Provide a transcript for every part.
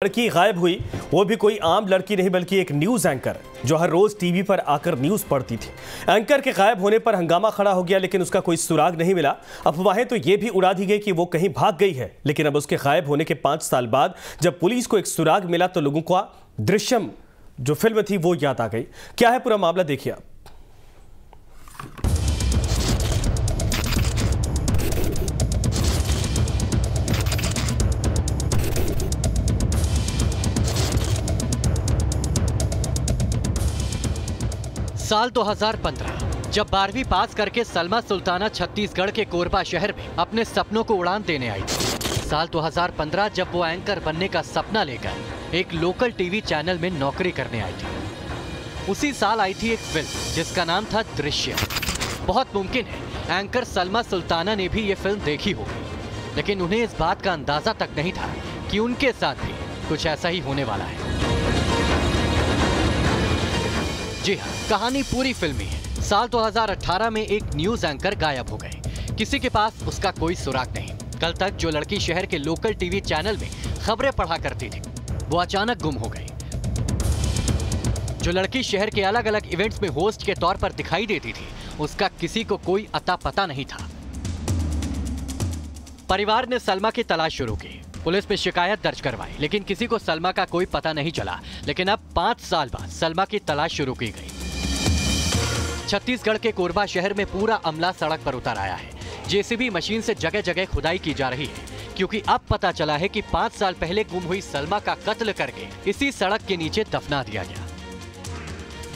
लड़की गायब हुई, वो भी कोई आम लड़की नहीं बल्कि एक न्यूज एंकर जो हर रोज टीवी पर आकर न्यूज पढ़ती थी। एंकर के गायब होने पर हंगामा खड़ा हो गया, लेकिन उसका कोई सुराग नहीं मिला। अफवाहें तो ये भी उड़ा दी गई कि वो कहीं भाग गई है, लेकिन अब उसके गायब होने के 5 साल बाद जब पुलिस को एक सुराग मिला तो लोगों को दृश्यम जो फिल्म थी वो याद आ गई। क्या है पूरा मामला, देखिए आप। साल 2015 जब 12वीं पास करके सलमा सुल्ताना छत्तीसगढ़ के कोरबा शहर में अपने सपनों को उड़ान देने आई थी। साल 2015 जब वो एंकर बनने का सपना लेकर एक लोकल टीवी चैनल में नौकरी करने आई थी। उसी साल आई थी एक फिल्म जिसका नाम था दृश्यम। बहुत मुमकिन है एंकर सलमा सुल्ताना ने भी ये फिल्म देखी होगी, लेकिन उन्हें इस बात का अंदाजा तक नहीं था कि उनके साथ भी कुछ ऐसा ही होने वाला है। जी हाँ, कहानी पूरी फिल्मी है। साल 2018 में एक न्यूज एंकर गायब हो गए। किसी के पास उसका कोई सुराग नहीं। कल तक जो लड़की शहर के लोकल टीवी चैनल में खबरें पढ़ा करती थी, वो अचानक गुम हो गई। जो लड़की शहर के अलग अलग इवेंट्स में होस्ट के तौर पर दिखाई देती थी, उसका किसी को कोई अता पता नहीं था। परिवार ने सलमा की तलाश शुरू की, पुलिस में शिकायत दर्ज करवाई, लेकिन किसी को सलमा का कोई पता नहीं चला। लेकिन अब 5 साल बाद सलमा की तलाश शुरू की गई। छत्तीसगढ़ के कोरबा शहर में पूरा अमला सड़क पर उतर आया है। जेसीबी मशीन से जगह जगह खुदाई की जा रही है, क्योंकि अब पता चला है कि 5 साल पहले गुम हुई सलमा का कत्ल करके इसी सड़क के नीचे दफना दिया गया।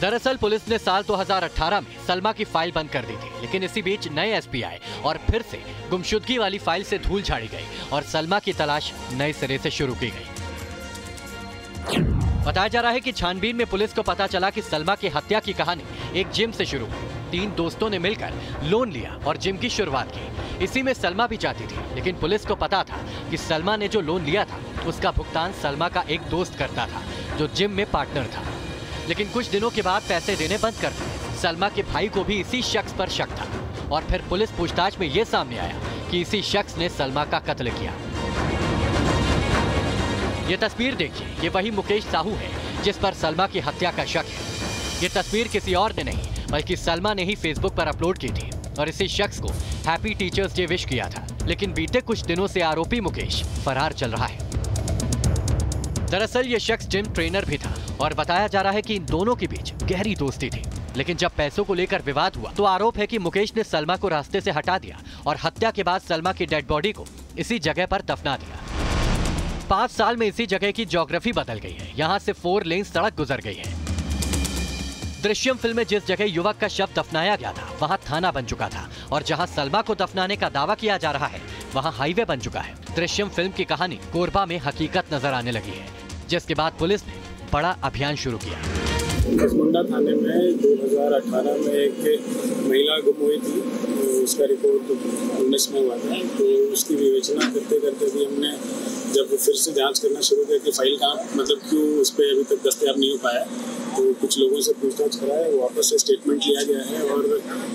दरअसल पुलिस ने साल 2018 में सलमा की फाइल बंद कर दी थी, लेकिन इसी बीच नए एसपी आए और फिर से गुमशुदगी वाली फाइल से धूल झाड़ी गई और सलमा की तलाश नए सिरे से शुरू की गई। बताया जा रहा है कि छानबीन में पुलिस को पता चला कि सलमा की हत्या की कहानी एक जिम से शुरू हुई। 3 दोस्तों ने मिलकर लोन लिया और जिम की शुरुआत की। इसी में सलमा भी जाती थी, लेकिन पुलिस को पता था कि सलमा ने जो लोन लिया था उसका भुगतान सलमा का एक दोस्त करता था जो जिम में पार्टनर था। लेकिन कुछ दिनों के बाद पैसे देने बंद कर दिए। सलमा के भाई को भी इसी शख्स पर शक था और फिर पुलिस पूछताछ में यह सामने आया कि इसी शख्स ने सलमा का कत्ल किया। ये तस्वीर देखिए, ये वही मुकेश साहू है जिस पर सलमा की हत्या का शक है। ये तस्वीर किसी और ने नहीं बल्कि सलमा ने ही फेसबुक पर अपलोड की थी और इसी शख्स को हैप्पी टीचर्स डे विश किया था। लेकिन बीते कुछ दिनों से आरोपी मुकेश फरार चल रहा है। दरअसल ये शख्स जिम ट्रेनर भी था और बताया जा रहा है कि इन दोनों के बीच गहरी दोस्ती थी। लेकिन जब पैसों को लेकर विवाद हुआ तो आरोप है कि मुकेश ने सलमा को रास्ते से हटा दिया और हत्या के बाद सलमा की डेड बॉडी को इसी जगह पर दफना दिया। 5 साल में इसी जगह की ज्योग्राफी बदल गई है। यहाँ से 4 लेन सड़क गुजर गई है। दृश्यम फिल्म में जिस जगह युवक का शव दफनाया गया था वहाँ थाना बन चुका था और जहाँ सलमा को दफनाने का दावा किया जा रहा है वहाँ हाईवे बन चुका है। दृश्यम फिल्म की कहानी कोरबा में हकीकत नजर आने लगी है, जिसके बाद पुलिस ने बड़ा अभियान शुरू किया। मुंडा थाने में 2018 में एक महिला गुम हुई थी, तो उसका रिपोर्ट 19 में हुआ था। तो उसकी विवेचना करते करते भी हमने जब फिर से जांच करना शुरू किया कि फाइल कहाँ मतलब क्यों उस पर अभी तक दस्तयाब नहीं हो पाया, तो कुछ लोगों से पूछताछ कराया, वापस से स्टेटमेंट लिया गया है और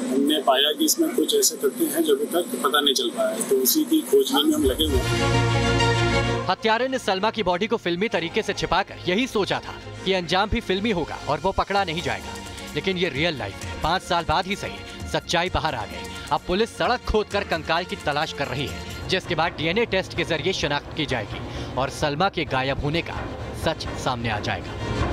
हमने पाया कि इसमें कुछ ऐसे तथ्य हैं जो अभी तक पता नहीं चल पाया है। तो उसी की खोजबीन में हम लगे हुए हैं। हत्यारे ने सलमा की बॉडी को फिल्मी तरीके से छिपाकर यही सोचा था कि अंजाम भी फिल्मी होगा और वो पकड़ा नहीं जाएगा, लेकिन ये रियल लाइफ है। 5 साल बाद ही सही सच्चाई बाहर आ गई। अब पुलिस सड़क खोदकर कंकाल की तलाश कर रही है, जिसके बाद डीएनए टेस्ट के जरिए शनाख्त की जाएगी और सलमा के गायब होने का सच सामने आ जाएगा।